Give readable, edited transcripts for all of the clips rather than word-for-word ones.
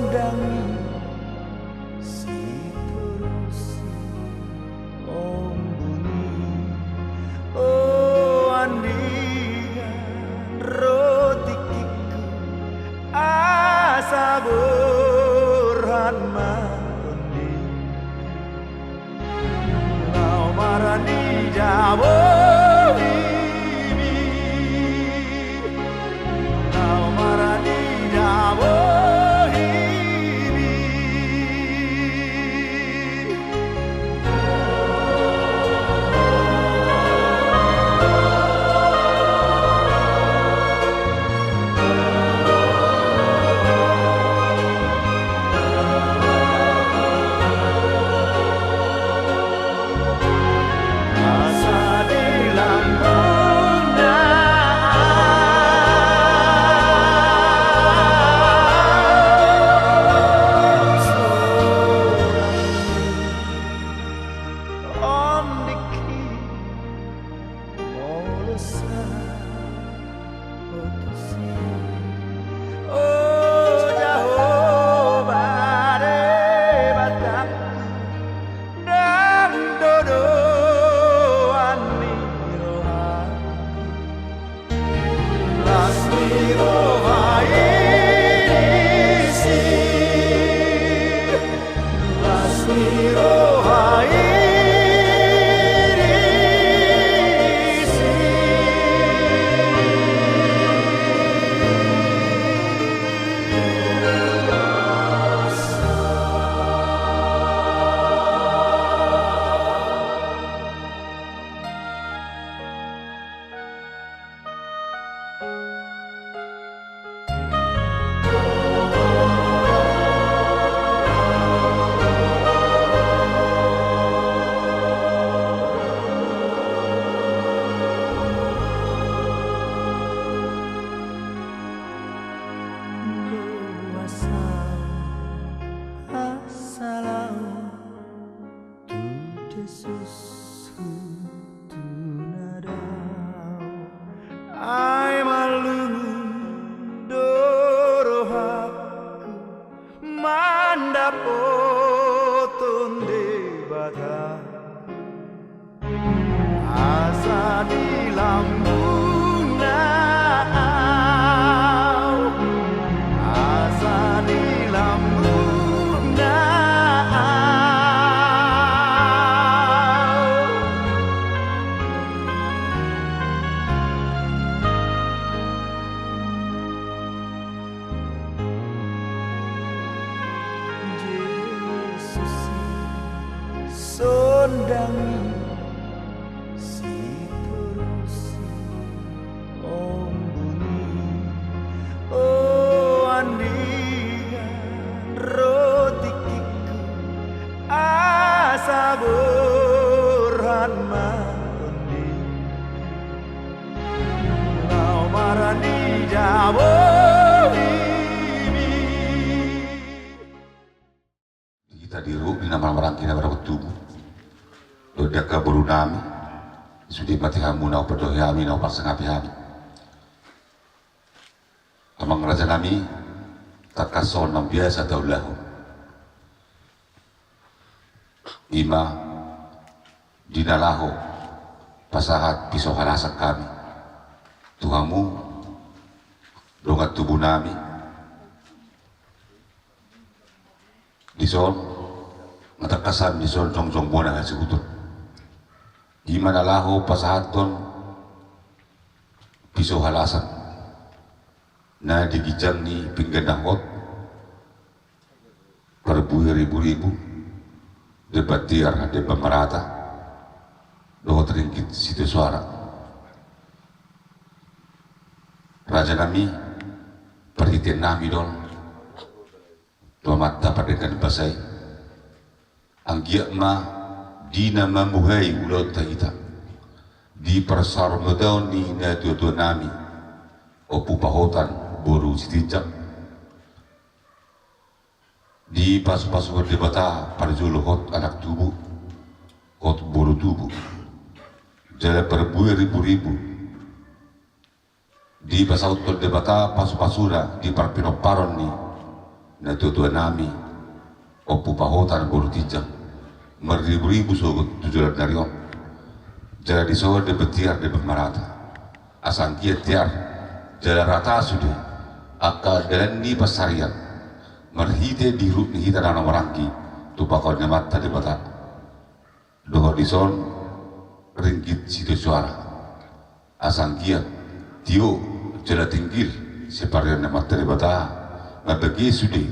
sondangi si perusi ombuni oh andingan roti kiku asa burhan makundi lau marani jabo Ai malungun dorohaku mandapotun debata asa di lambung nau asa di lambung nau sondangi si perusi ombuni oh andingan roti kiku asa burhan makundi lau marani jabo kita diru di nama merangkina berapa tubuh dodaka berunami sudi mati hamu nau perdohi hami nau parsengapi hami amang raja nami tak kason nam biasa daulahu ima dinalahu pasahat pisau halasan kami tuhamu dongat tubuh nami dison matakasan dison jong bona hasil utut Gimana lahu pasahaton pisau halasan na digijang ni pingganangkot ribu-ribu debatir de pemerata doh teringkit situ suara raja kami perhitian nami don tomat dapat dengan basai anggiak ma dina mamuhay ulot tahita di persar modaw ni na nami o pupahotan buru sitijak di pas-pas berdebata pada juluhot anak tubuh kot buru tubuh jala ribu-ribu di pasaut berdebata pas-pasura di parpinoparon ni na tutua nami o pupahotan borutijang meribu-ribu sogot tujuan dari on jadi so de betiar de marata asang kiat tiar jala rata sudah akka dalani pasarian merhite di rut ni hita nana marangki tu pakon nyamat tadi bata doho dison ringgit situ suara asang kiat tio jala tinggir separian nyamat tadi bata ngabagi sudah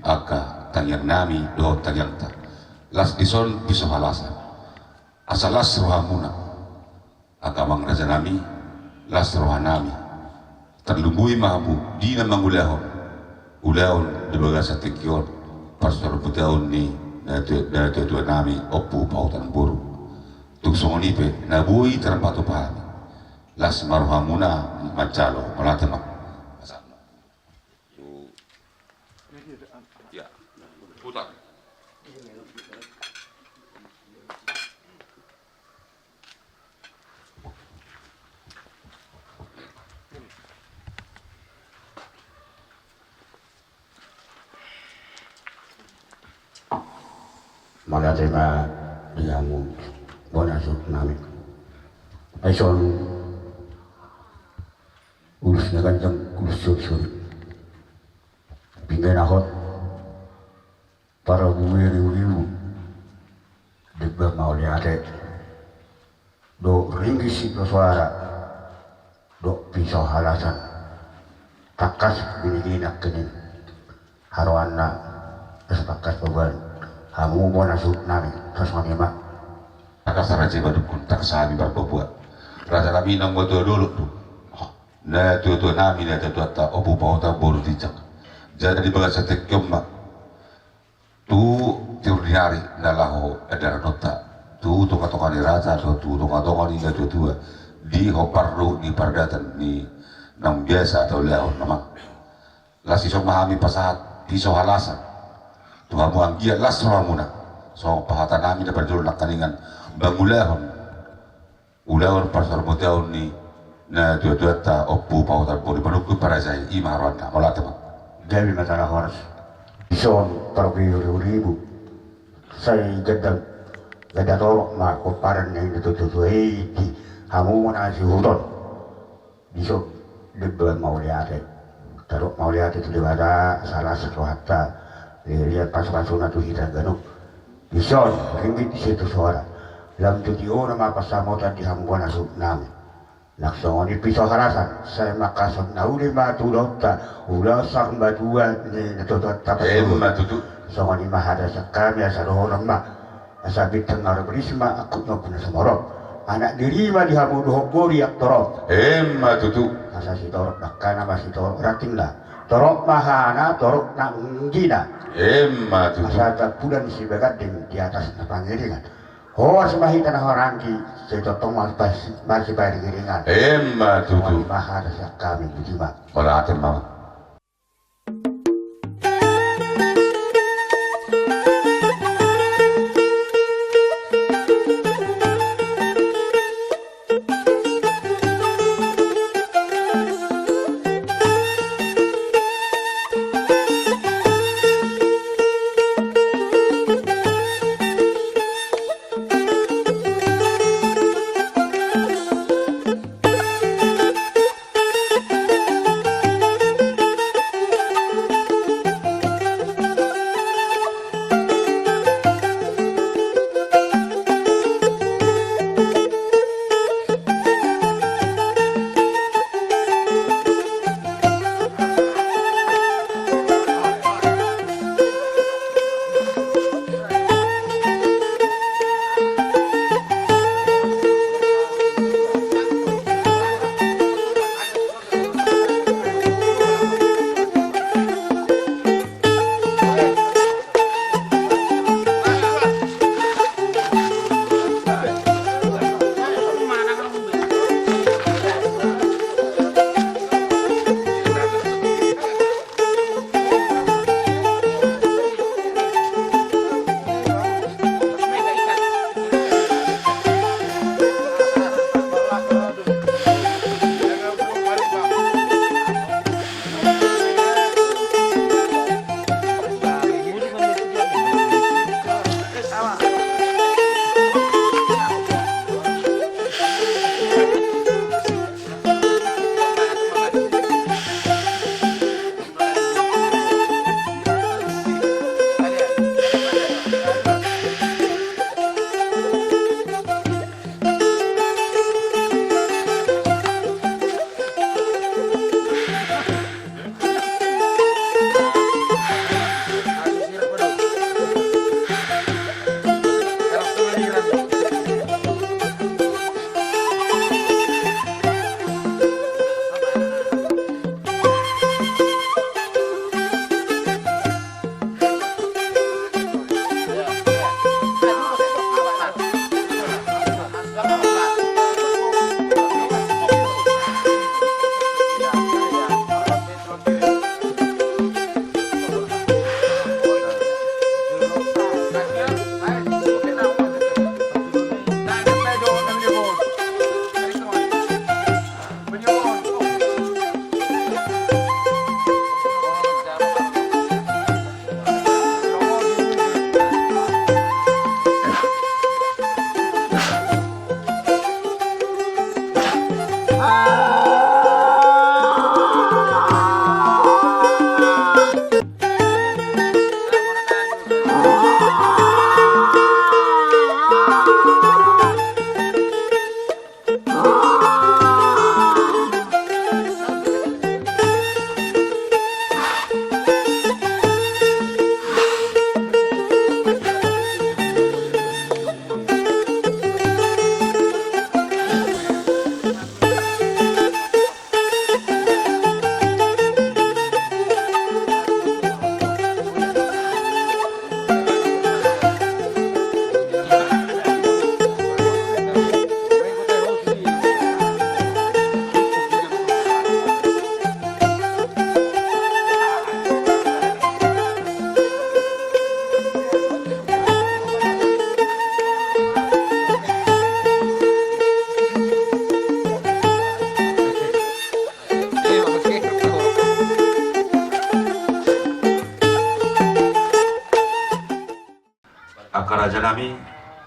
akka tangyang nami doho tangyang ta las dison piso halasan asalas rohamuna akamang raja nami las rohanami terlumbui mahabu dina mangulahon ulahon di bagasa tekion pastor putahon ni na tua nami opu pautan buru tuk songonipe na bui terpatu pahami las marohamuna macalo malatemak ya putar Malatima diamu bonasuk nami aison urus naganjang kursus pinggan ahot para buwiri-wirimu dibba mauliate do ringgi si suara do pisau halasan takas biniginak kenin haruanna takas beban hamu bonasuk nami sasonima takas raja badukun takas sabi berbuat raja kami nang bodo dulu tuh na tutu nami na tutu ta opu pauta boru tijak jadi di bagasa tekyom mak tu tiurniari na laho edar nota tu toka-toka ni raja tu toka-toka ni na tutua di hoparlu ni pardatan ni nang biasa atau laho nama lasi sok mahami pasahat pisau halasan Tuhan muang gia las muna so pahatan nami dapat jurul nakaningan bangulahon ulahon pasar mutahon ni na dua-dua ta opu pautan puri penukku para saya imaron na malatema Dewi masalah horas ison perwiri-wirimu saya gada tolok ma koparan yang ditututu di hamu nasi huton besok dibba mauliate taruh mauliate itu dibada salah sesuatu lihat pas-pasuna tu hita ganuk ison ringgit situ suara lam tuti orang apa samotan di hambuan asuk nami naksongoni pisau harasan saya makasok nauli batu dotta ulah sak batuan ni natutot tapos matutu songoni mahada sakami asa orang ma asa bitengah berisma aku no punya semorok anak diri mah di hamu dohok gori yak torok matutu asa si torok nakana masih torok rating lah torok mahana torok nanggina matutu asa tak bulan si begading di atas pangiringan hoa semahi tanah orangki setotong masih bayar giringan matutu mahada sakami bujima malatema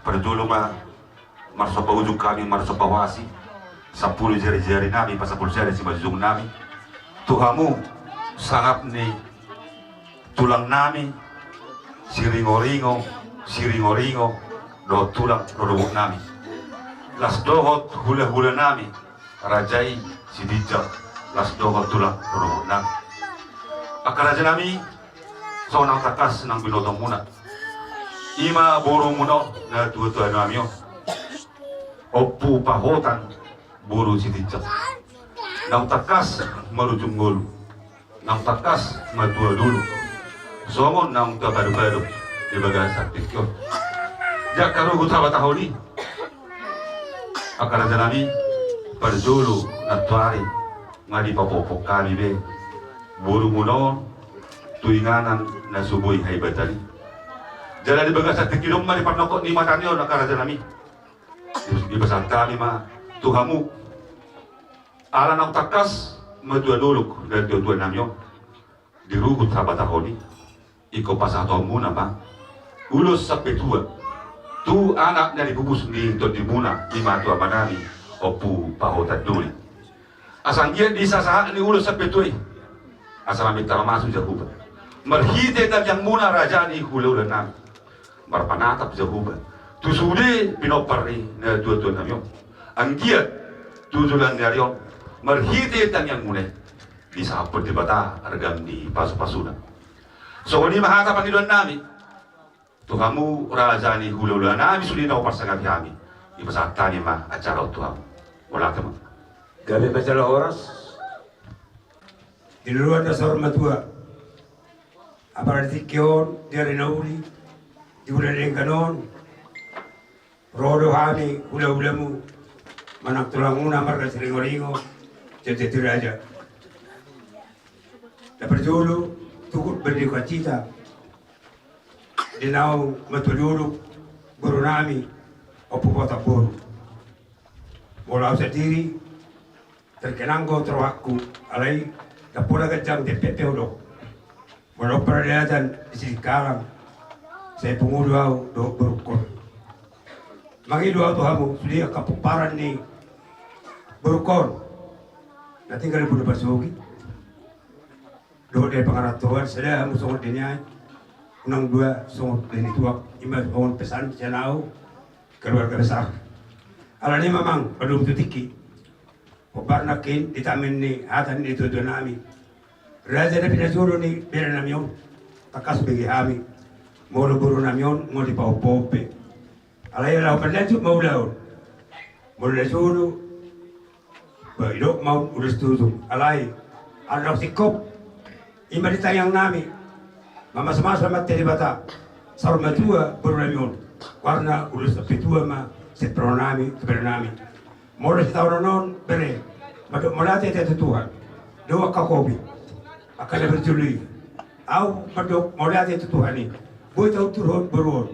Perjolo ma marsopa ujung kami marsopa wasi 10 jari-jari nami pas 10 jari si majung nami Tuhamu sangap ni tulang nami siringo-ringo do tulang rodobuk nami las dohot hula-hula nami rajai sidijak las dohot tulang rodobuk nami akaraja nami sonang takas nang binotong muna ima burung muno na tuwa-tuwa nami opu pahotan buru sidijak nang takas marujung ngulu nang takas madua dulu songon nang baru-baru di bagian sakit kyo jak karu gutha bataholi akara janami perjulu natwari ngadi papopok kami be buru muno tuinganan na subuhi haibatali jala di bagian sakit kyo mari panokot ni matanyo akara janami di bagian kami ma Tuhamu ala nang takas madua dulu dan dua namyo dirugut sabataholi iko pasato muna ba ulos sa petua tu anak dari bubus ni to di muna di matua manami opu pahotat duli asang dia di sasahat ni ulos sa petui asal ambil termasuk jahuba merhite tak yang muna raja ni hulau dan nami marpanatap jahuba tu sude pinopari na tua namyo anggiat tujulan nyarion merhite tak yang muna di saput di bata argam di pasu-pasuna so ni mahatapan ni doon nami Tuhamu raja ni hula-hula nami suli na upasagan kami ipasakta ni ma acara Tuhamu wala ka ma gabi pasal oras diluruan na sa matua apartikyon dari nauli di bulan yang kanon rodo kami hula-hula mu manang tulang una marga siringo-ringo jadi tiraja dapat dulu tukut berduka cita dinau matululu guru nami opu kota boru bolau sendiri terkenanggo terwaku alai dapura gajang TPP ulo bolau perliatan di sini kalang saya pengudu au do berukun mangidu au Tuhamu sudia kapuparan ni berukun nanti kalau budu pasugi do de pangaratuan saya musongot dinya unang dua songot dini tuak ima pohon pesan janau keluarga besar alani mamang belum tutiki obarnakin ditamin ni hatan itu nami raja na pinasuro ni bera namyon takas bagi hami molo buru namyon ngoli pa opope alay lao padlanju maulaon molo suru ba idok mau udah setuju alay anak sikop ima ditayang nami mama sama-sama tadi bata sarma tua berunamion warna ulus petua ma sepronami bernami mora kita non bere madok molate te Tuhan doa kakobi akan berjuli au madok molate te Tuhan ni boy tau turun berun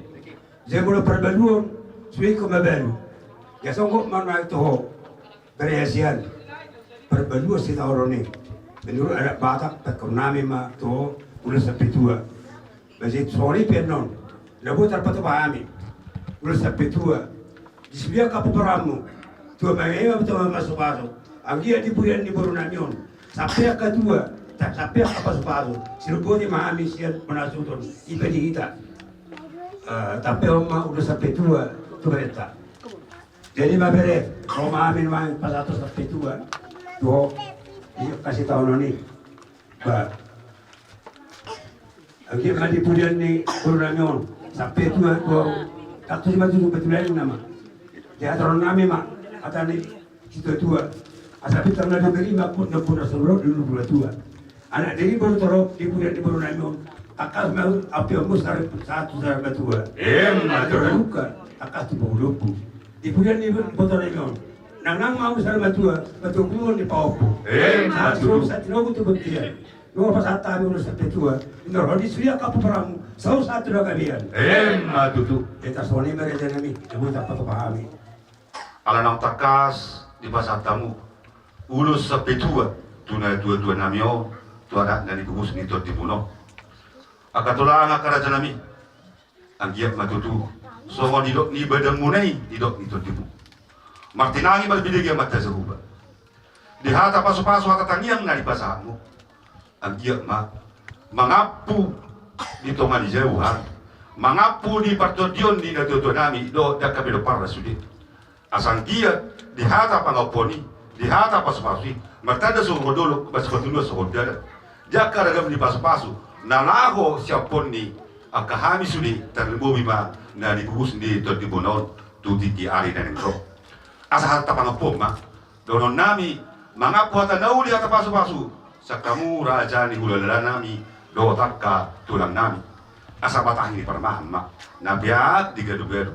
zemula perbaluon sui ko mabalu ya songko mana itu bere asian perbaluon si tau ni menurut anak Batak terkenami ma to ulus petua masih sorry penon labu terpatu pahami ulus petua di sebelah kapuparamu tua mengewa betul masuk anggia di bulan di Borneo sampai kedua tak sampai masuk siluponi mahami sian menasutun ipedi kita tapi oma ulus petua tu berita jadi mabere oma amin mah pas atas petua tuh kasih tahu noni bah anggi mandi pudian ni Borneo sampai tua tak tu macam betulan nama dia taruh nami mak kata ni situ tua asapi tanah diberi mak pun nak seluruh dulu tua anak dari baru taruh di pudian di Borneo akas mau api omus taruh satu sahabat tua matur bukan akas tu baru lupu di pudian di Borneo nang mau sahabat tua betul pun di paupo satu lagu tu betul Nua pasata mi ulus petua, indor hodi suya kapu peramu, sau satu dah kalian. Tutu. Kita soni mereka nami, ibu tak patut pahami. Alanang takas di pasatamu, ulus petua, tuna dua namio, tu anak dari gugus ni tu dibunuh. Akatulah anak kerajaan nami, anggiat matutu, Songo didok ni badang munai didok itu tipu. Martinangi berbeda mata seruba. Di hata pasu-pasu hata tangiang na di pasamu. Ang giyak mangapu di tonga di jauhan. Mangapu di partodion di natuto nami do da kabelo para sudi. Asang giyak di hata pangaponi, di hata pasu-pasu. Martada suruh dulu pas ketulu suruh dada. Jaka ragam di pasu-pasu. Nalaho siapon ni akahami sudi terlembu bima na dibus di totibonon tuti di ari na nengro. Asa hata pangapom donon nami mangapu hata nauli hata pasu-pasu. Sakamu raja ni hulala nami do takka tulang nami. Asa batahi ni permahan nabiat di gadu-gadu.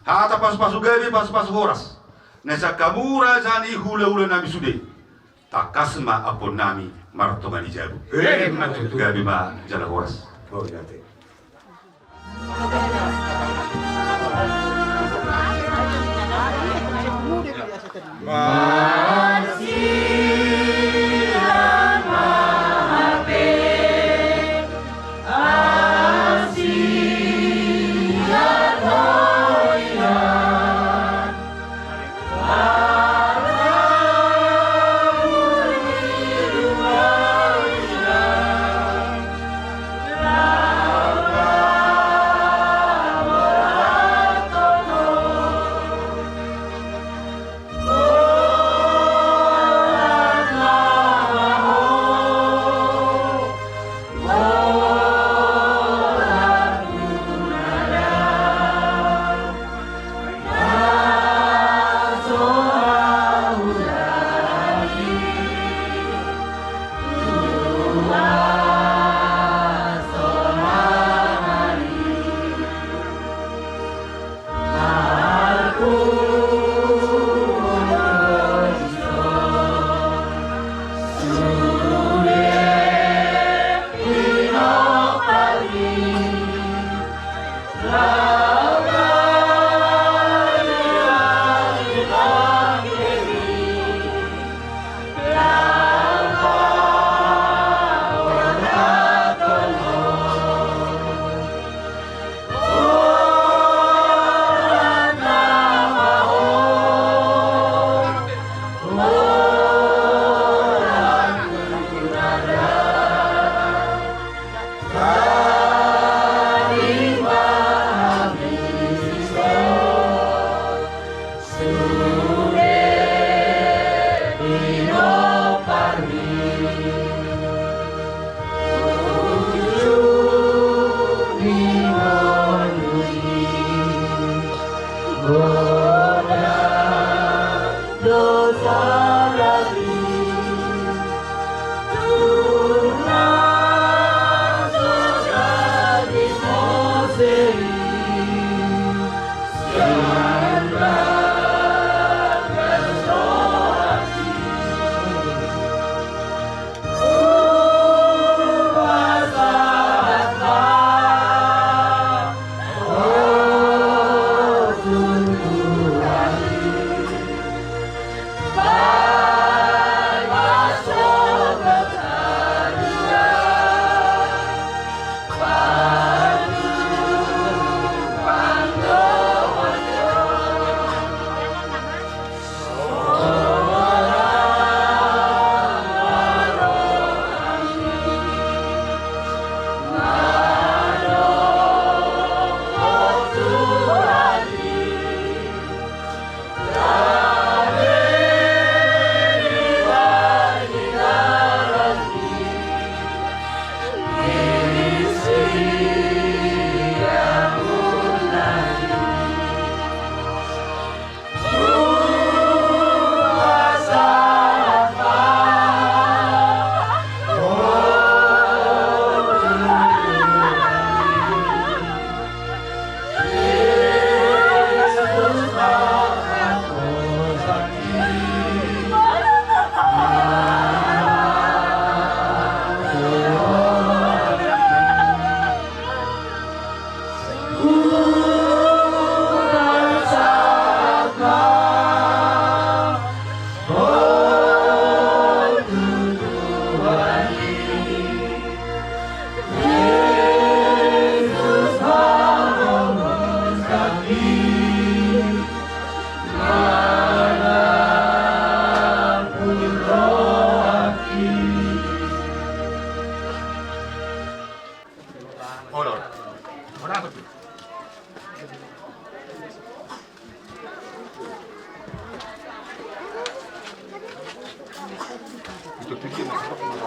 Hata pasu-pasu gabi pasu-pasu horas. Nesa kamu raja ni hula-hula nami sude. Takasma apon nami martonga ni jabu. Gabi ma jala horas. Oh, yate. Bye.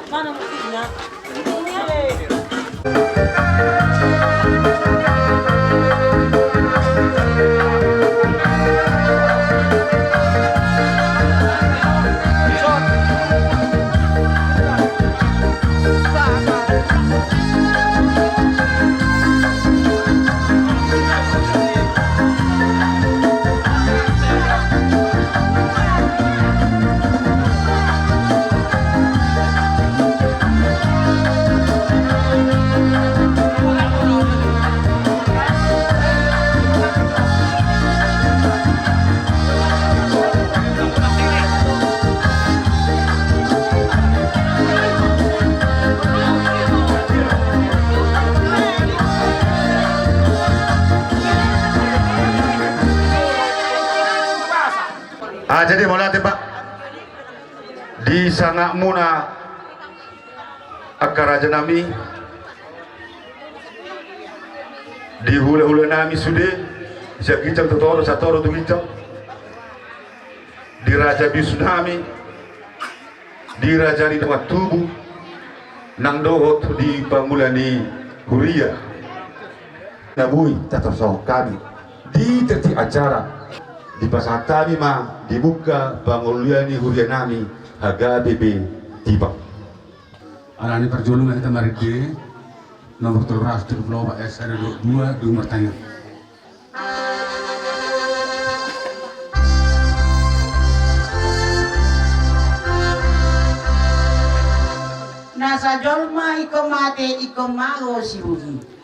Mana musiknya? Jadi mulai Pak di sangak muna akar aja nami di hula-hula nami sudah siap kicam tutoro satoro tu kicam di raja bisunami di raja di tempat tubuh nang dohot di pangulani Huria nabui tatar sok kami di terti acara di pasar kami mah dibuka Panguliani Hurianami haga BB tiba. Alani perjolongan kita mari D nomor teras di Pulau S ada 2 bertanya. Nasa jolma iko mate iko mago si Budi.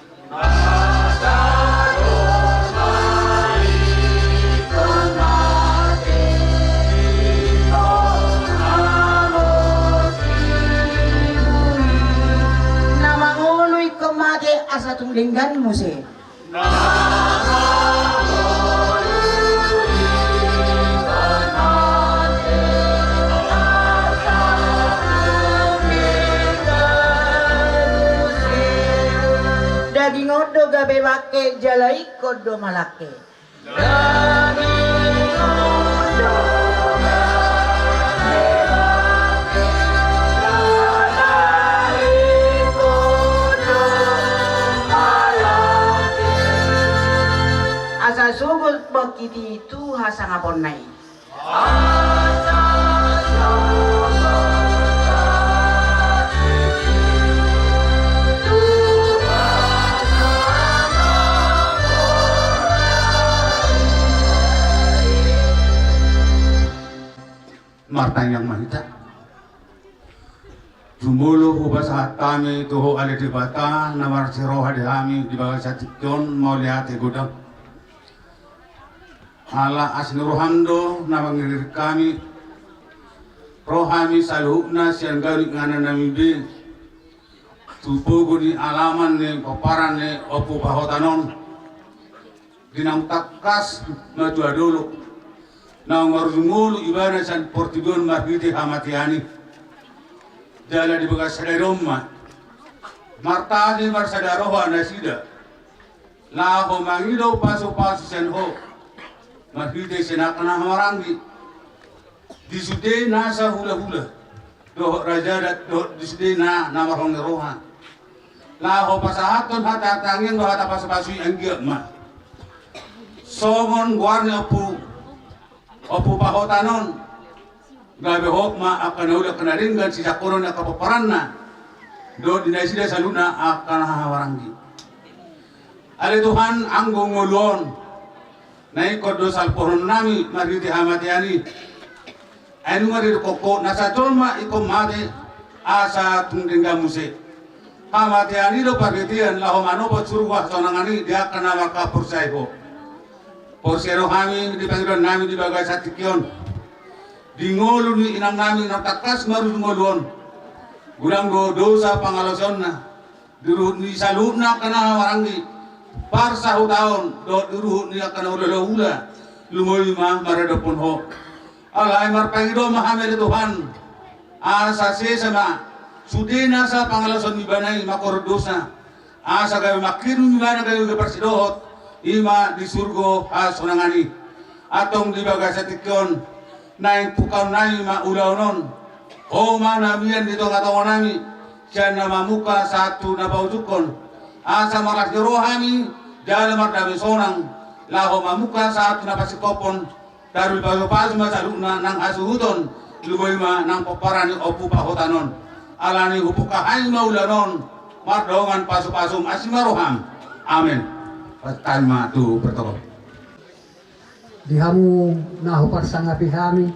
Asa tunglinggan mo si daging odo gabe wake jalai kodo malake daging odo sugul bakiti itu hasang apon nai. Martang yang mahita. Jumulu ubasa kami tuho ale di bata namar siroha di kami di bawah satikon mau lihat gudang. Ala asli rohando na mangirir kami rohami saluhna siang garik ngana namide tupogo di alaman ne paparan ne opo pahotanon dinam takas na dulu na marumulu ibana san portigon marhiti hamatiani jala di bekas sadaroma martadi marsadaroha nasida laho mangido paso-paso sen ho marhide senakana hawarangi disude nasa hula-hula doh raja dat doh disude na namarong roha laho pasahaton hatatangin doh hata pasapasui anggiak ma songon guarnya opu pahotanon gabe hok ma akan udah kenaringan sisa korona kapaparanna doh dinaisida saluna akan hawarangi ale Tuhan anggo ngolon naik kodo salpohon nami mariti hamatiani anu mari koko nasa tolma iko mate asa tungdingga muse hamatiani do paritian laho mano bot surga sonangani dia kana maka pursaiho porsero kami di panggilan nami di bagai satikion di ngolu ni inang nami natakas maru ngolon gudang do dosa pangalosonna duru ni saluna kana warangi parsa tahun do duru ni akan ulah lumoy mah marada pun ho alai marpangido mahamel Tuhan asa sesama sudena sa pangalason ibanay makor dosa asa gawe makiru ibana gawe persidohot ima di surgo asonangani atong di bagas satikon naing pukaw naing ma ulaunon O mana mian dito katongonami siya na mamuka satu na paujukon asa maras rohani dalam mardabi sonang laho mamuka satu na pasikopon darul pasu masaluna nang asuhuton lumoyma nang paparani opu pahotanon alani hupuka hay maulanon mardongan pasu-pasum asimaroham amin patalma tu bertokol dihamu naho parsangapi hami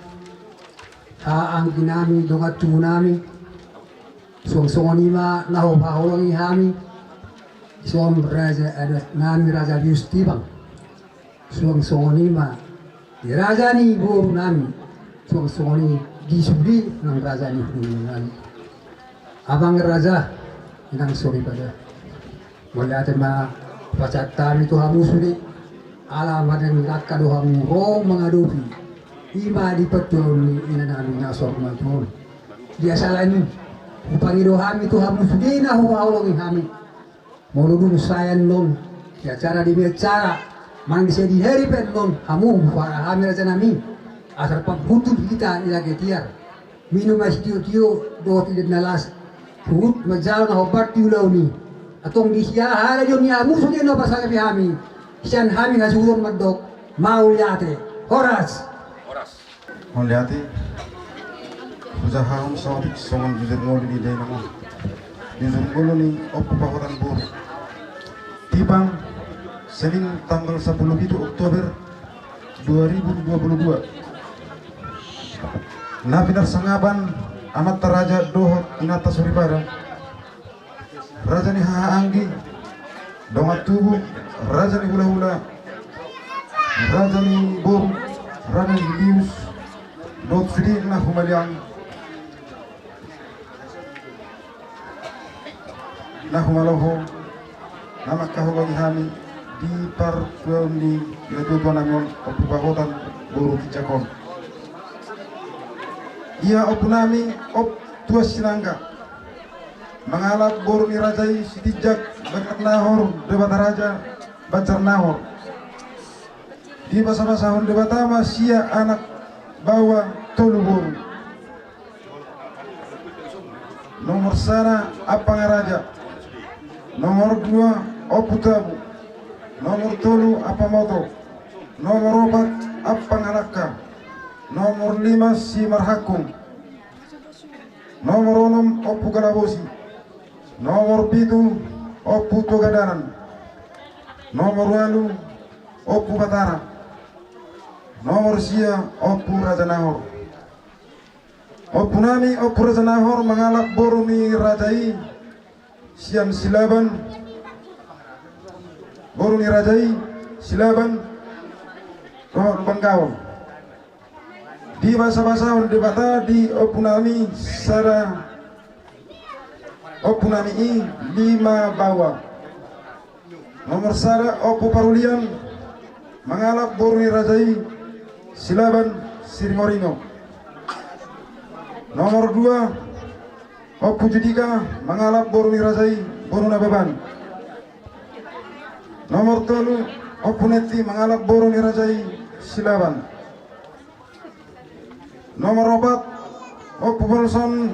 ang ginami dongat tunami suang-suanima naho paholongi hami suam raja ada nami raja Yustibang suang-suanima di raja ni boru nami suang-suani disudi nang raja ni nami abang raja nang sori pada melihat ma pacatan itu hamu sudi alamat yang lakka dohamu ro mengadupi ima di petul ni inanami nasor matun dia salain upangi dohami tu hamu sudi na huwa olongi hami moludun sayan non ya cara dibicara mang bisa diheri pen non hamu para hami raja nami asal panghutul kita ila getiar minum es tio do tidak nalas hut majal na hobat tiulaw ni atong disya hara yon ni hamu sudi no pasang hami siyan hami hasulong madok maulyate horas Melihatnya, usaha sahabat songan jujur ngoli di dalam nama, jujur ngolo ni opo pahotan bor. Tibang Senin tanggal 10 Oktober 2022. Nabinar sangaban amat teraja dohot inata suribara. Raja ni haanggi, dongat tubuh, raja ni hula-hula, raja ni bor, raja ni lius. Dot sedih na humaliang na humaloho nama kahulong hami di parkuan di letutuan namun opubahotan buru kijakon ia opunami op tua sinangga mengalap boru ni rajai sitijak bakat nahor debat raja bacar nahor di masa-masa debatama sia anak bawa tolu boru nomor sana apa ngaraja nomor 2 opu tabu nomor tolu apa moto nomor 4 apa ngalaka nomor 5 si marhakum nomor 6 opu galabosi nomor 7 opu togadanan nomor 8 opu batara nomor sia opu raja nahor opu nami opu raja nahor mengalap boru ni rajai sian silaban boru ni rajai silaban roh bangkawan di bahasa-bahasa di bata di opu nami sara opu nami i 5 bawa nomor sara opu parulian mengalap boru ni rajai silaban Sirimoringo nomor 2 opu judika mengalap boru ni rajai boru nababan nomor 3 opu neti mengalap boru ni rajai silaban nomor 4 opu bolson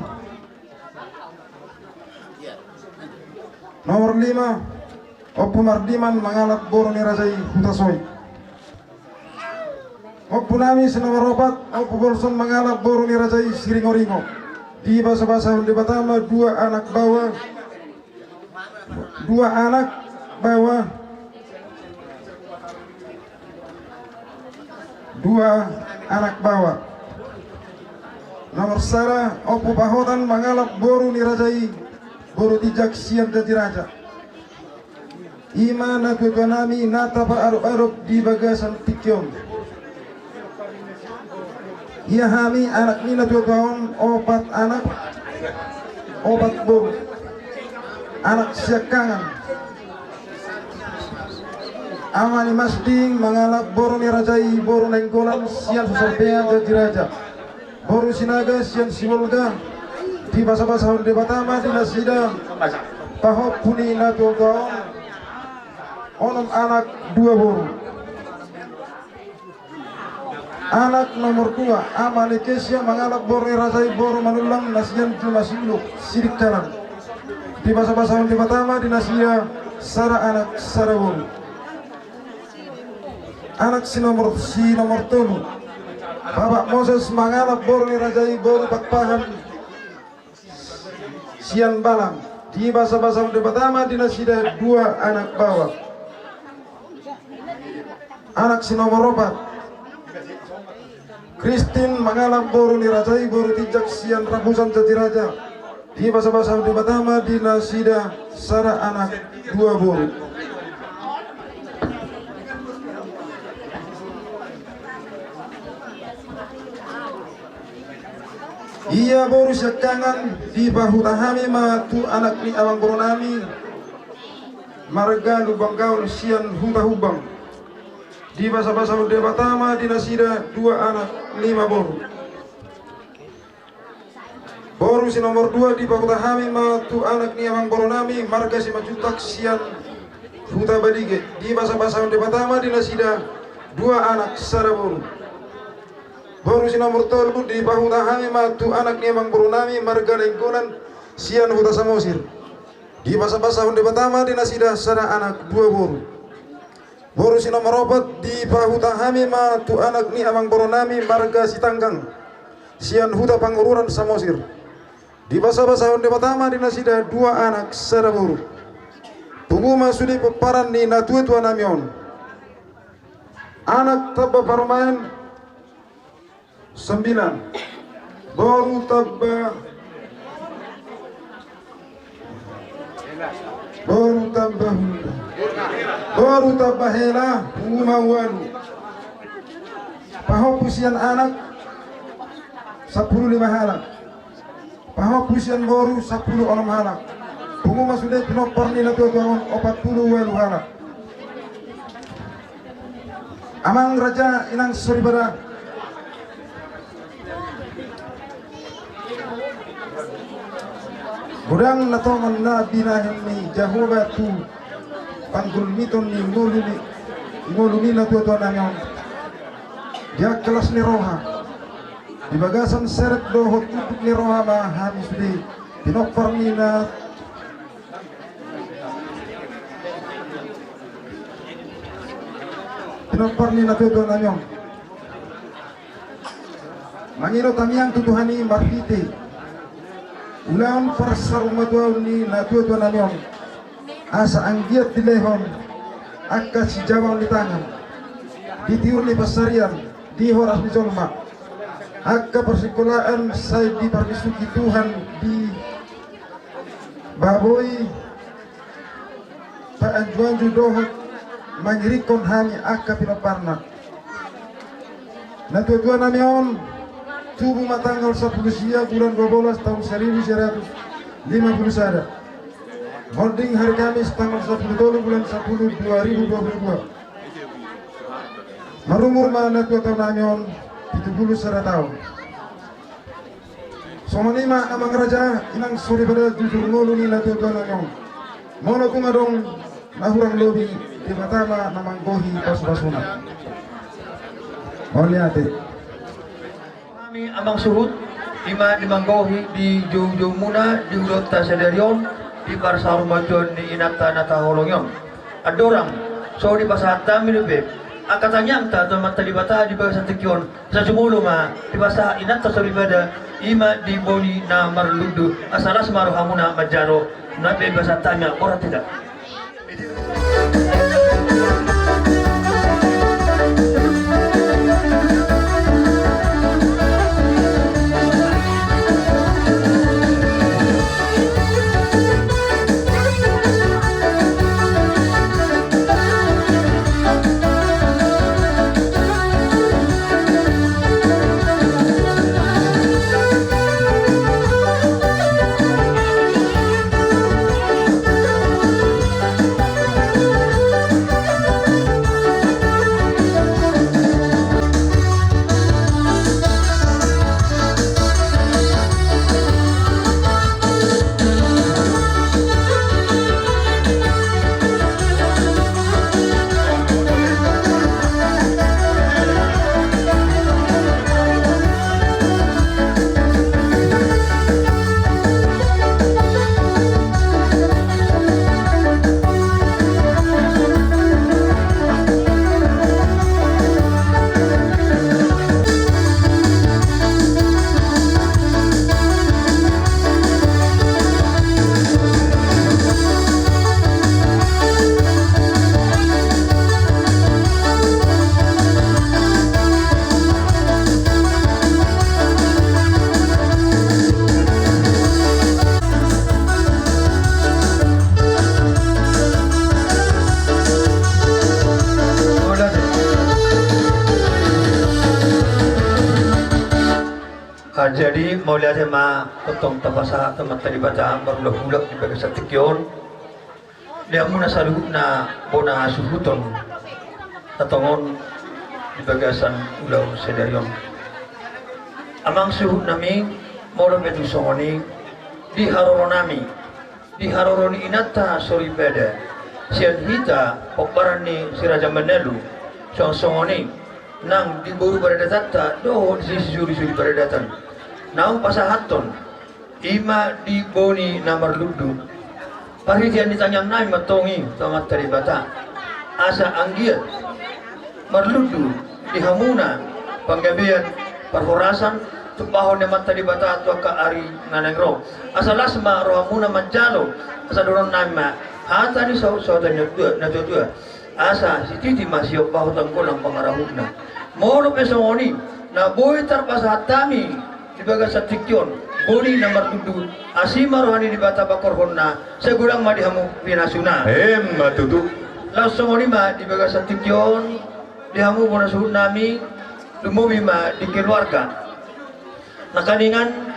nomor 5 opu mardiman mengalap boru ni rajai hutasoy opu nami nomor 4 opu bolson mengalap boru ni rajai Siringoringo di bahasa-bahasa di Batama 2 anak bawa nomor sara opu pahotan mengalap boru ni rajai boru tijak sian jadi raja imana keganami nata arub di bagasan tikyon ia hami anak nina 2 tahun opat anak opat boru anak siakangan amani masding mengalap boru ni rajai boru nenggolan sian susorpean jadi raja boru sinaga sian siwolga di bahasa-bahasa di Batama di nasida pahop puni na 2 tahun onom anak 2 boru Anak nomor 2 Amane Kesia mangalap boru rasai boru manulang nasian cuma siluk sidik kanan. Di basa-basa di pertama di nasia sara anak sara boru. Anak si nomor 3 Bapak Moses mangalap boru rasai boru pakpahan sian balam. Di basa-basa di pertama di nasia 2 anak bawah. Anak si nomor 4 Christine mangalap boru nirajai boru tijak sian rabusan jati raja. Di basa-basa di pertama di nasida sara anak 2 boru. Iya boru syakangan di bahu tahami matu anak ni awang boru nami marga lubang gaul sian hubang-hubang. Di basa-basa di pertama di nasida 2 anak 5 boru. Boru si nomor 2 di baku tahami matu anak ni amang boru nami marga si majutak sian huta badige. Di basa-basa di pertama di nasida 2 anak sara boru. Boru si nomor 3 di baku tahami matu anak ni amang boru nami marga lingkungan sian huta samosir. Di basa-basa di pertama di nasida sara anak 2 boru. Boru si nomor 4 di bahu tahami matu anak ni amang boru nami marga si tanggang sian huta pangururan samosir. Di basa-basa di pertama di nasida 2 anak sara boru. Puguma sudi peparan ni natuetua namion. Anak tabba parumain 9. Boru tabba Boru tabahela umawalu. Paho pusian anak 15 halak. Paho pusian boru 10 onom halak. Bungu masude pinopor ni na tuon 40 walu halak. Amang raja inang soribara. Gudang natongan na binahin ni Jehovah tu panggulmiton ni nguluni na tuwa nanyon. Dia kelas ni roha. Di bagasan seret dohot tutuk ni roha ma hamis di pinopar ni na tuwa nanyon. Mangiro tamiyang tutuhani marhiti. Ulang persar umatwa ni natuwa nanyon. Asa anggiat di lehon akka si jawang di tangan ditiur ni pasarian di horas di colma akka persikulaan saya di parmisuki Tuhan di baboy paanjuan judohot mangirikon hami akka pinaparna natuwa namion tubuh matanggal 10 sia bulan 12 tahun 1951 holding hari Kamis tanggal 10 bulan 10 2022. Marumur mana tua tahun nanyon 70 tahun. Somanima amang raja inang suri pada jujur ngolu ni tua nanyon. Mono kumadong nahurang lobi di matama namang gohi pas-pasuna. Oliate. Kami amang suhut ima di manggohi di jauh-jauh muna di ulot tasadarion di parsarum majon ni inata nataholongyon adorang so di pasahata minubib akatanya ta to matalibata di bawah santikyon sa sumulo ma di basa inata so ribada ima di boni na marludu asaras maruhamuna majaro na be basatanya ora tidak. Jadi mau lihat ma potong tapasa teman tadi baca berulak-ulak di bagian satikyon. Dia muna salu na bona suhuton tatongon di bagasan ulau sedarion. Amang suhut nami molo betu songoni di haroronami di haroroni inata sori beda sian hita pokbarani siraja menelu songoni nang di buru pada datata do di suri pada datan nang pasahaton ima di boni namar ludu paridian ditanyang nai matongi tamat dari bata asa anggiat marludu di hamuna panggabian perhorasan tupahon naman tadi bata atau ka ari nganengro asa lasma rohamuna manjalo asa doron nama hata ni saudan na dua asa si titi masih pahutang ko ng pangarahuna moro pesongoni na boy tarpasatami di baga sa tikyon boni na marludu asima rohani di bata bakorhon na segurang madihamu pinasuna matutu langsung oni ma di baga sa tikyon dihamu bona suhud nami lumuwi ma di keluarga nakaningan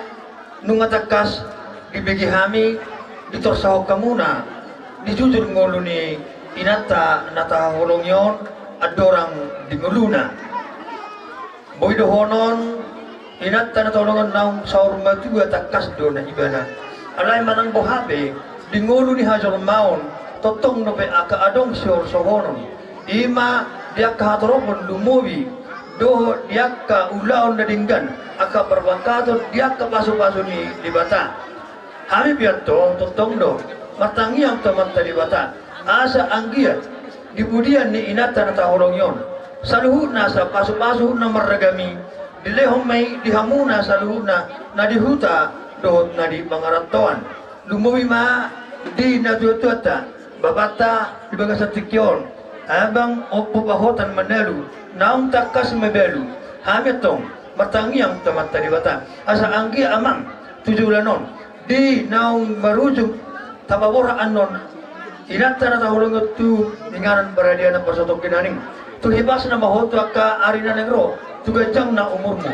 nung atakas dibagi hami ditorsahok kamuna dijujur ngolo ni inata natahulong yon adorang di nguluna boy dohonon inata natahulongan naung saur matu atakas do na ibana alay manang bohabe di ngolo ni hajar maun totong no pe aka adong sior sohonon ima dia kahatorobon lumuwi doho dia ka ulaon na dinggan aka perbangkaton dia ka pasu-pasu ni di bata hami piato totong do matangi ang teman tadi bata asa anggiat di budian ni inata na tahorong yon saluhut na sa pasu-pasu na maragami dilehom may dihamuna saluhut na dihuta dohot na di pangarantoan lumuwi ma di natutuata babata di bagasat tikyon abang opo pahotan manelu naung takas mebelu hametong matangiang tamat tadi bata asa anggi amang tujulanon di naung marujung tababora anon inata na tahulong tu ninganan baradia na pasotok kinaning tulhibas na mahoto ka arina negro tugajang na umurmo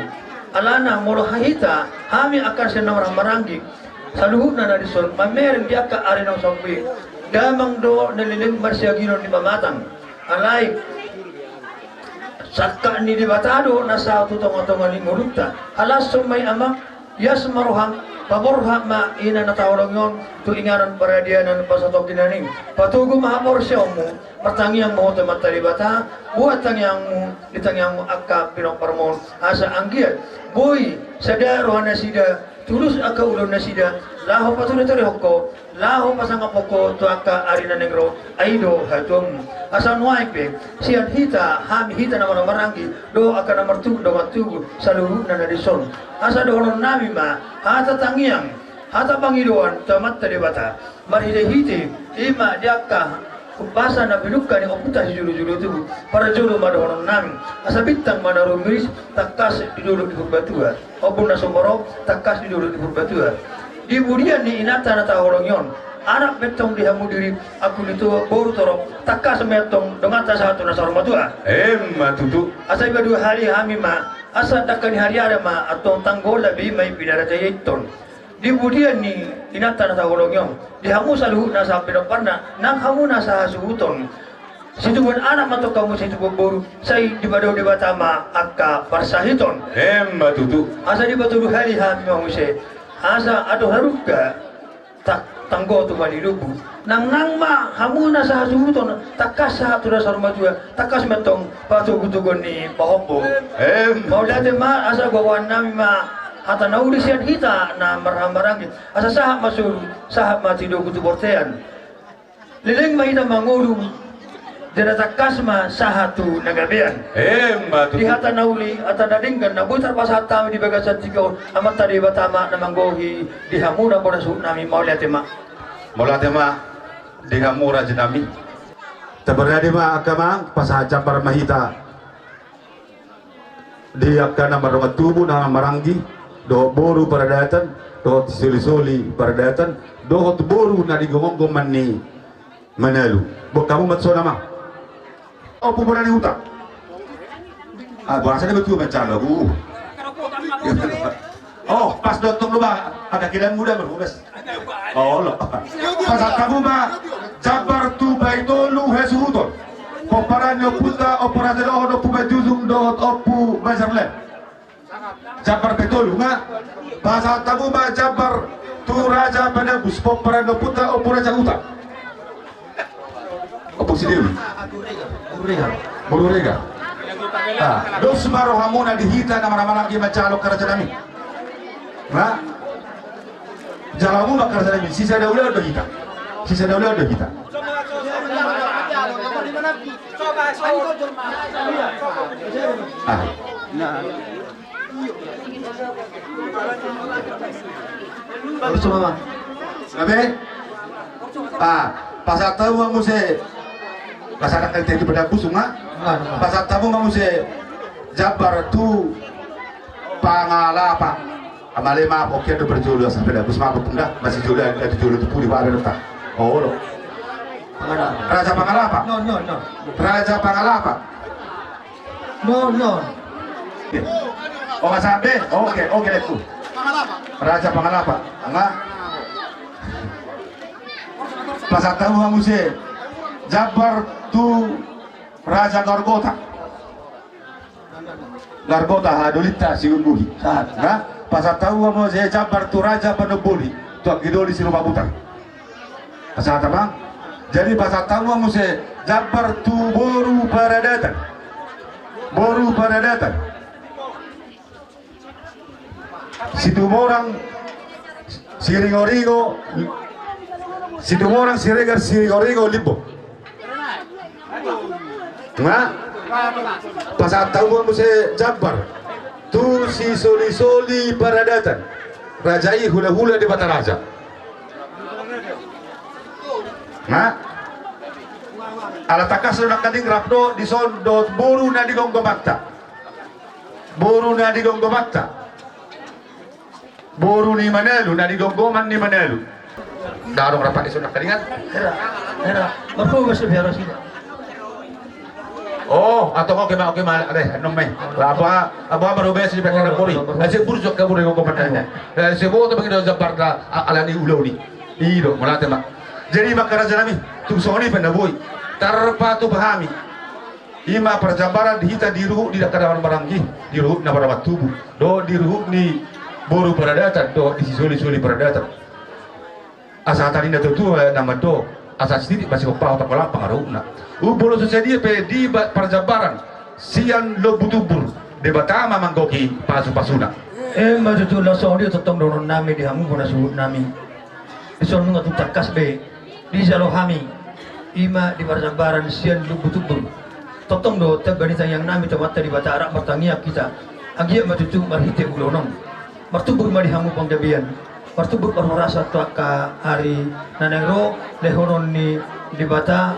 alana molo hahita hami akan siya na maranggi saluhut na nadison mamereng di aka arina sampi damang do naliling marsiaginon ni mamatang alay sakka ni di batado nasa tutong-tungan ni ngulukta halas sumay ama yas maruhang paborha ma ina na tawalong yon tuingaran paradianan pasatok kinaning patugo mahamor siya mo matangiang mo temat tali bata buat tangiang mo ditangiang mo akka pinongparmon asa anggiat boy sadaro na sida tulus aka ulon na sida laho patuloy tari hoko laho pasang apoko to aka arina negro aido hatom asa nuaipe sian hita hami hita na marangi do aka na martug do matugo saluhut na nadison asa do nami ma hata tangiang hata pangiluan tamat tadi bata marhide-hide ima diaka basa na binuka ni oputa si julu-julu tu para julu madohon nami asa bintang manaru miris takas di dulu di Purbatua opun na somoro takas di dulu di Purbatua di budian ni inata na tahorong yon anak betong dihamu diri aku itu baru torok takas metong dengan tas satu na sarmatua matutu asa iba 2 hari hami ma asa dakani hari ada ma atong tanggol labi may pinarata yiton di budian ni inata na tahorong yon dihamu saluhut na sa pinoparna nang hamu na sa suhuton situbuan anak matok kamu situbuan boru say di badaw di batama akka parsahiton matutu asa di batu 2 hari hami mahuse asa aduh haruka tak tanggo tu malilubu nang ma hamu na sa suhuton takas sa tu na sarmajua takas metong patugutugon ni pahombo mau dati ma asa gawan nami ma hata nauli sian kita na marang-marang asa sahab masul sahab matido kutu bortean liling mahita mangulu dina takas ma sahatu nagabian di hata nauli ata nadinggan na butar pasata di bagasan tigaw amat tadi batama na manggohi di hamuna po na suhut nami maulate ma di hamura jenami tabarade ma akama pasaja para mahita di akana marwatubu na marangi do boru para datan do soli-soli para datan do boru na digomong-goman ni Manelu bo kamu matso nama opo para ni utak bahasa ni betul macam lagu pas dotong lupa ada kilan muda berugas. Oh lo. Pasal kamu mah jabar tu baitolu hesuhuton. Poparan yo puta operasi do do puma juzum do opu bazarle. Jabar baitolu nggak? Pasal kamu mah jabar tu raja penebus poparan yo puta opu raja uta. Opu sidewi. Bururega. Dos maro hamuna dihita nama-nama lagi macalo kerajaan kami. Nah, jalamu bakar kerajaan kami. Sisa daulah udah kita. Sisa daulah udah kita. Bagus mama. Nabe? Pasal tahu kamu se. Pasal nak kerja di pada kusunga. Pasal tahu kamu se. Jabar tu pangalapa. Amale maaf oke do berjulu sampai dah kusma punda masih julu ada julu tu puri ada letak. Oh lo. Raja Pangalapa. No. Raja Pangalapa. No. Oh masabe. Oke itu. Raja Pangalapa. Enggak. Pasal tahu kamu se. Jabar tu Raja Gargota. Gargota hadulita si umbuhi. Nah, pasal tahu kamu se Jabar tu Raja Panoboli. Tuak gidoli si rumah putar. Pasal apa bang? Jadi pasal tahu kamu se Jabar tu Boru Paradatan. Situ orang Siringorigo. Situ orang Siringorigo Limbo. Nah, pasal tahu kamu se Jabar tu si soli Paradatan. Rajai hula-hula di Bata Raja. Nah, ala takas sudah kading rapdo di sondo boru na di gonggomakta. Boru ni Manelu na di gonggoman ni Manelu. Darong rapat di sondo kadingan. Era. Bagus biar sih. Oh, atau kau kemana ada nomai. Apa berubah sih perkara pori. Saya burjok kabur di gonggoman tanya. Saya bawa tu bagi Jabar ala ni ulau ni. Iro mulate mak. Jadi makaraja nami tu soni pendabui terpatu pahami ima perjabaran dihita diruh di kadawan barangki diruh na barawat tubuh do diruh ni boru paradatan do isi soli paradatan asa tadi na tutu nama do asa sendiri masih kopau tak pola pengaruhna bolo sedia pe di perjabaran sian lo butubur debatama manggoki pasu-pasuna Maju tu lah soni totong doron nami di hamu puna suhut nami ison nunga tu takas be di Jalohami ima di Barjambaran sian lubutubur totong do teganita yang nami temata di Bata Arab bertangia kita agia macucu marhite ulonom martubur mari hamu panggabian martubur rasa ka hari nanengro lehonon ni di Bata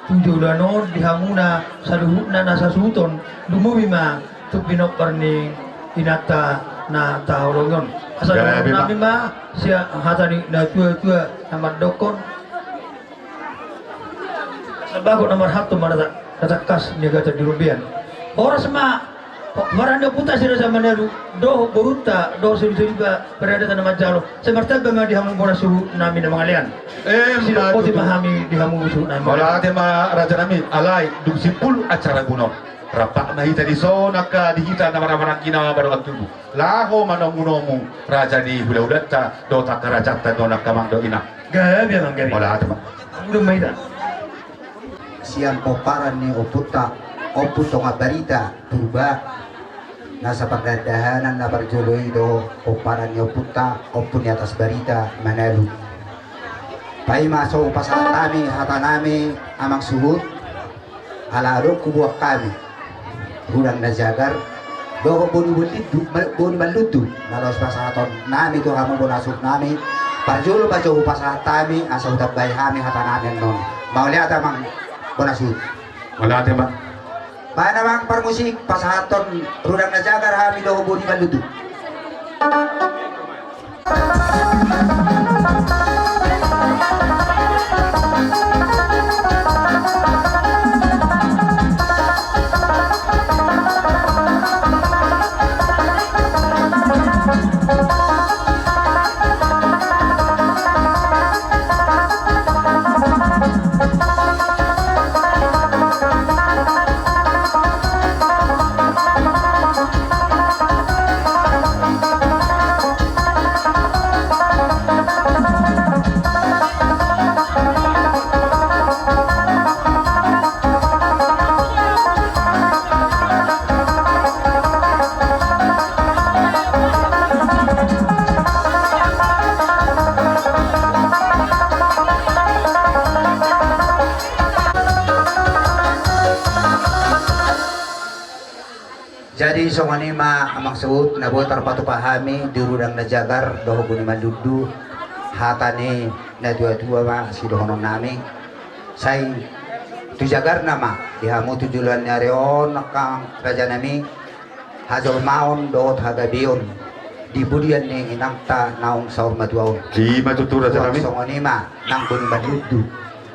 tunjulanon di hamuna saluhutna nasa suton lumumima tu pinok parni inata na taholongon asal nami ma sia hatani na tua nama dokon Sebagai nomor satu mana tak kas negara di Rubian. Orang semua warna putar sih zaman dulu. Do beruta, do suri berada tanah Majalo. Semerta bama di hamu bona suhu nami nama kalian. Sila poti pahami di hamu suhu nami. Kalau ada mah raja nami alai duk sipul acara gunung. Rapak nahi tadi so naka dihita nama kina baru waktu itu. Laho mana munomu raja di hula ta do tak raja ta do nak kamang do ina. Gaya biar manggabi. Kalau ada mah. Belum maida. Siang poparan ni oputa nga barita turba nasa pagdadahanan na barjoloy do poparan ni oputa opun ni atas barita Manelu pai maso pasaran kami hata nami amang suhut alaro kubuak kami bulan na jagar do boni malutu nalos pasaton nami to kamu bonasuk nami barjolo bajo pasaran kami asa utap bay kami hata nami non mau lihat amang bonasuk Wala ate ba? Mana mang permusik pasahaton rudang na jagar hami do boni malutu. Jadi songanima amang suut na botar patupahami dirudang na jagar doho guni madudu hatane na dua-dua ma si dohonon nami say tu jagar nama dihamu tujulan nyareon nakang raja nami hazol maon dohot hagabion di budian ni inangta naung saur maduaon Di matutura sa kami. songanima nang guni madudu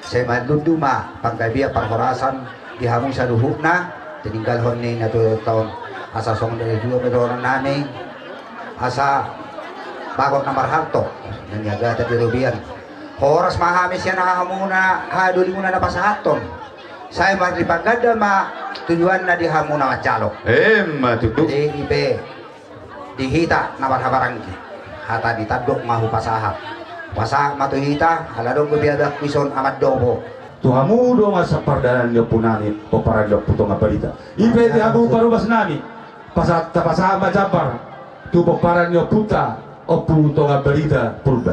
say madudu ma panggabia panghorasan dihamu sa duhuk na tininggal hon ni na 2 tahun asa song dari dua bedoran nami asa bagok nomor harto nanyaga tadi rubian horas mahami siya nakahamuna haduli muna na pasahaton saya maripagada ma tujuan na dihamuna macalo Matutu. di ibe dihita na barhabarangki hata ditadok mahu pasahat pasa matuhita haladong kebiadak pison amat dobo Tuhamu do masa pardanan niyo punani o parang puto nga balita. Ibe di hamu parubas nami. Pasama Jabar tu paparan niyo puta o puto nga balita purba.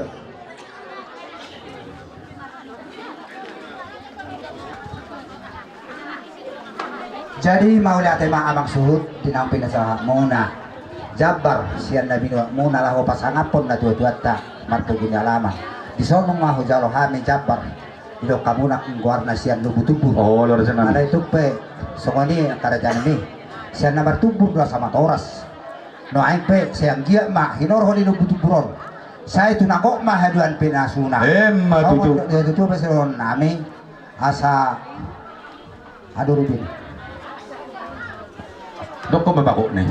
jadi maulah tema abang suhud dinampin sa muna Jabar siyan na binua muna laho pasangapon na tuwa-tuwa marto ginyalaman di sonong maho jalo hami Jabar ilo kamuna kung guarna siyan lubu-tubu Oh, lor sa nami. ada itu pe songoni kerajaan ini siyan na martubur dua sama toras no aing pe siyan gia ma hinor holi lubu-tuburon saya itu nangkok mah haduan pinasuna Matutu. itu pe seron nami asa aduh rubin Dok ko mabako ni.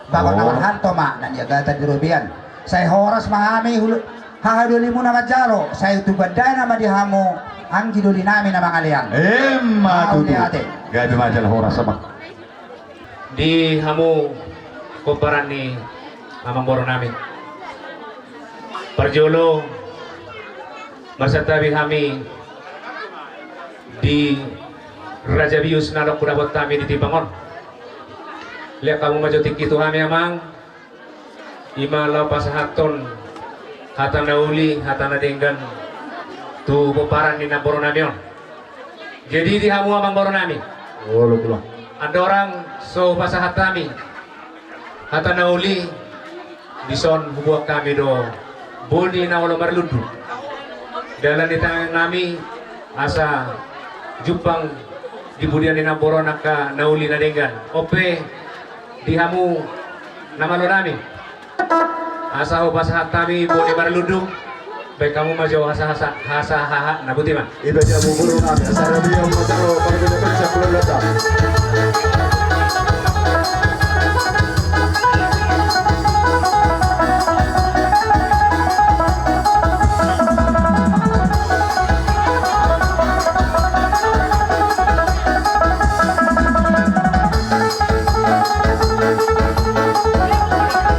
bago Oh. naman hanto ma nanyaga tadi rubian saya horas mahami hulu hahaduli mo na majalo saya itu badai nama dihamu ang giduli namin na mga liang Matutu. ate. Gabi majal horas sama. Di hamu kumparan ni Mamang Boro namin. Parjolo masatabi kami di Raja Bius na kunabot kami di Tibangon. Lihat kamu majotik itu kami amang imalaw pasahaton hata nauli hata nadenggan tu kumparan ni Boro namin. Jadi di hamu Mamang Boro namin. Oh, lo pulang. Ada orang so pasahat kami hata nauli dison bubuak kami do boni na wala marludu dalam di tangan kami asa jupang di budian ni Boro naka nauli na denggan ope dihamu namalo nami asa ho pasahat kami boni marludu baik kamu maju hasa haha nabuti man Iba jamu guru nami asara dia macaro para beneficiar kulata.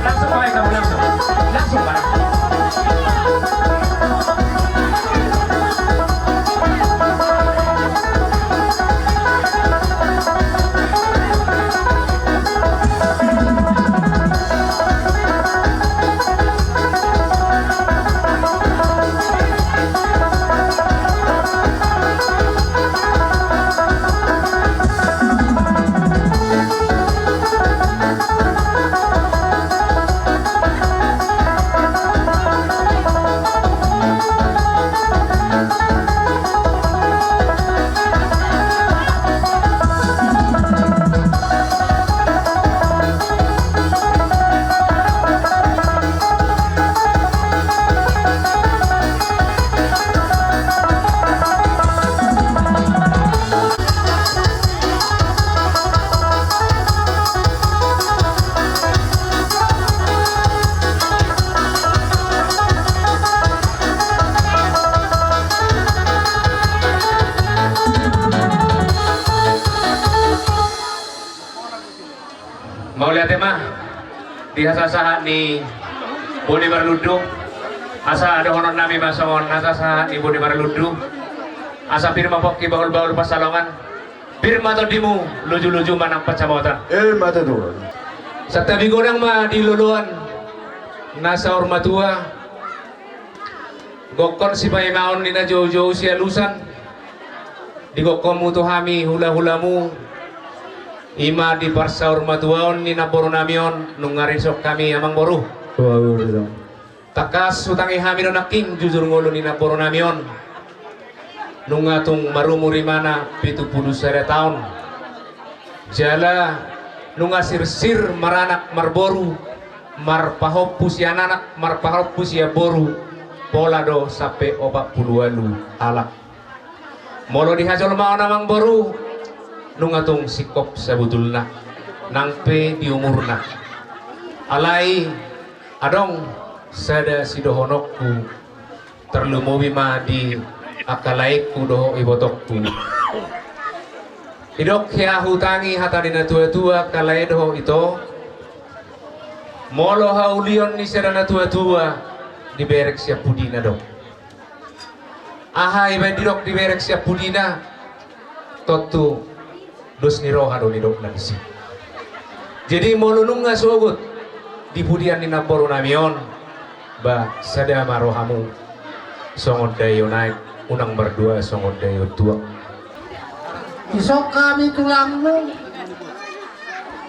langsung baik kamu langsung barang mau lihat mah di hasasahan ni Boni Marludu asa ada honor nami masongon hasasahan ni Boni Marludu asa firma pokki baul-baul pasalongan firma todimu luju-luju manang pacamatan Matutu. satabi godang ma di luluan nasa ormatua gokon si paimaon ni na jauh-jauh si alusan di gokon mu tuhami hula-hulamu Ima di parsaur matuaon ni naporo namion nungarin sok kami amang boru. Takas utangi hamino naking jujur ngolo ni naporo namion. Nungatung marumuri mana 70 tahun. Jala nunga sir maranak marboru marpahop pusia anak marpahop pusia boru pola do sampai 40 alak. Molo dihajol mau namang boru nungatung sikop sebetulna nangpe di umurna alai adong sada sidohonokku terlumuwi ma di akalaiku doho ibotokku idok ya hutangi hatadina tua-tua kalai doho ito molo haulion ni sedana tua-tua diberek siap pudina dok aha iba didok diberek siap pudina totu dos ni roha do ni dok na isi jadi molo nunga sogut di pudian ni naporo namion ba sada marohamu songon dayo naik unang berdua songon dayo tua isok kami tulangmu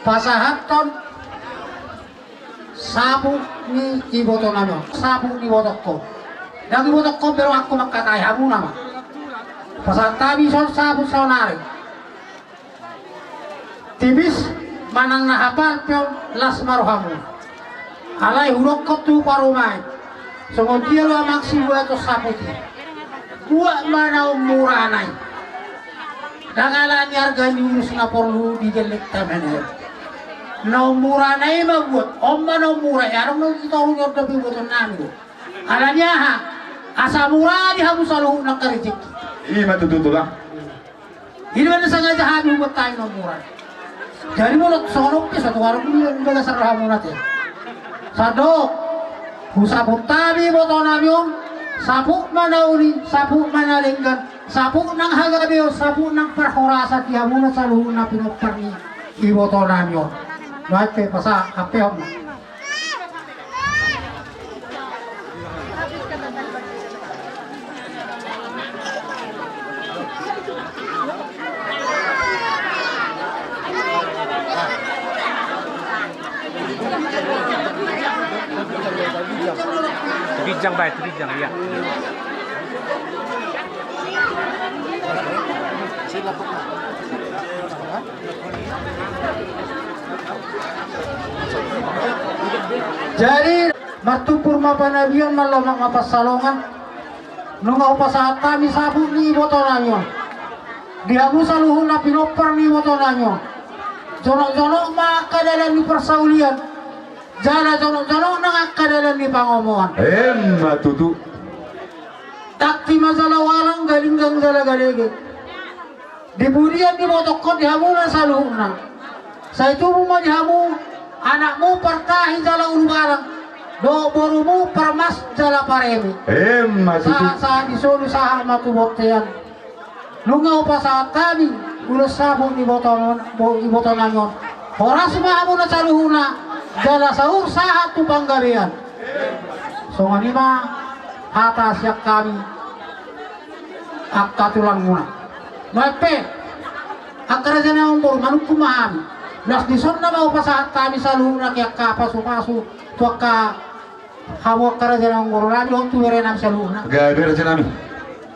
pasahaton sabu ni iboto namion sabu ni botokko dan ibotokko pero aku makakai hamu nama pasahat kami son sabu sonari tibis manang nahapal pion las marohamu alai hurok kotu parumai songon dia lo maksi buat saputi buat mana umuranai dangalan harga nyurus na perlu dijelek temennya na umuranai mah buat omma na umurai arang na kita unyur tapi buat nami alanya ha asa murah di hamu selalu nak kerjek Iya matu tutulang. ini mana sengaja hamu buat tayo na umurai jadi mulut sonok ke satu warung ini yang bela serhamu nanti sadok usapuk tabi boto namion sapuk manauli sapuk manalinggan sapuk nang hagabeo sapuk nang perhorasa dia muna saluhu na pinoparni iboto namion naik pe pasa apeom Bijang baik, bijang ya. jadi matupur mapanabion malamak mapasalongan nunga upasahat kami sabuk ni iboto namion dihamu saluhu na pinopar ni iboto namion jonok-jonok maka dalam ni persaulian jala jonok-jonok nang dalam ni pangomongan Matutu. takti masalah walang galinggang jala galege dibudian di botokko dihamu na saluhu na sa itu mo dihamu anakmu pertahi jala ulu barang do borumu permas jala paremi sa disolu saha matu boktean nunga upasahat kami ulus sabun iboto namion horas mahamu na saluhuna jala sahur sahat tu panggarian so nganima hata siak kami akka tulang muna mape akkara jana umbor manuk kumahami las dison na mau pasahat kami saluhuna kaya kapasu-pasu tuaka hawa akkara jana umbor lagi hong tuwere nam saluhuna Gaber aja nami.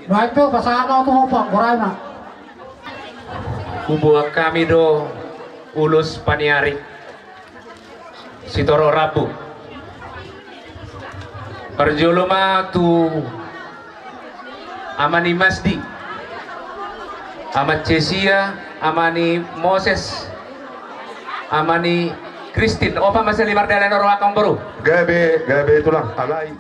mape pasahat mau tu hopak goray na Kubuak kami do ulus paniari Sitoro Rabu Perjoloma tu Amani Masdi Amat Cesia Amani Moses Amani Kristin Opa masih limar dalan oro akang baru Gabe tulang. Alai.